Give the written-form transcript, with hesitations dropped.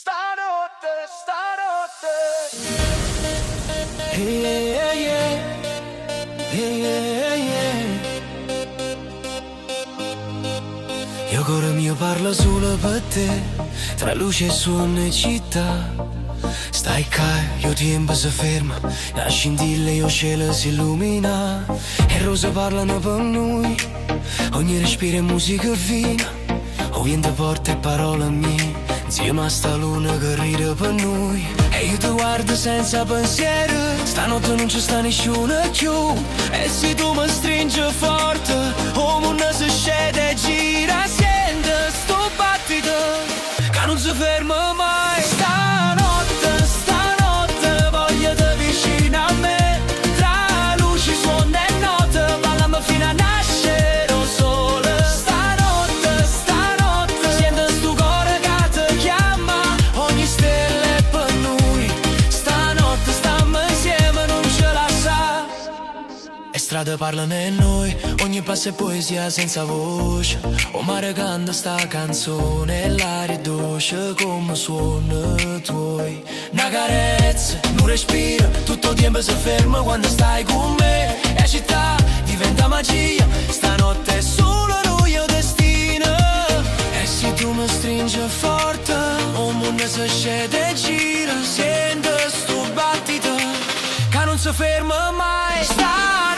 Stanotte, stanotte. Yeah, yeah, yeah, yeah. Io cuore mio parlo solo per te, tra luce e suono e città. Stai qua, io tempo si ferma, la scintilla io cielo si illumina. E rose parlano per noi, ogni respiro è musica fina. O vento porta e parole mie, insieme a sta luna che ride per noi. E io ti guardo senza pensiero, stanotte non ci sta nessuno più. E se tu mi stringi forte, o mondo si scende e gira. Senti sto battito, che non si ferma mai. Stanotte, stanotte, voglio te vicino a me. Tra luci, suono e note, ballando fino a nascere o sole. Stanotte, stanotte, sento sto cuore che ti chiama. Ogni stella è per noi. Stanotte stiamo insieme, non ce la sa. E strade parlano e noi, ogni passo è poesia senza voce. O mare canta sta canzone e l'aria è dolce come suono tuoi. Una carezza, un respiro, tutto il tempo si ferma quando stai con me. E la città diventa magia, stanotte è solo noi il destino. E se tu mi stringi forte, un mondo si scende e gira. Sento sto battito, che non si ferma mai. Stanotte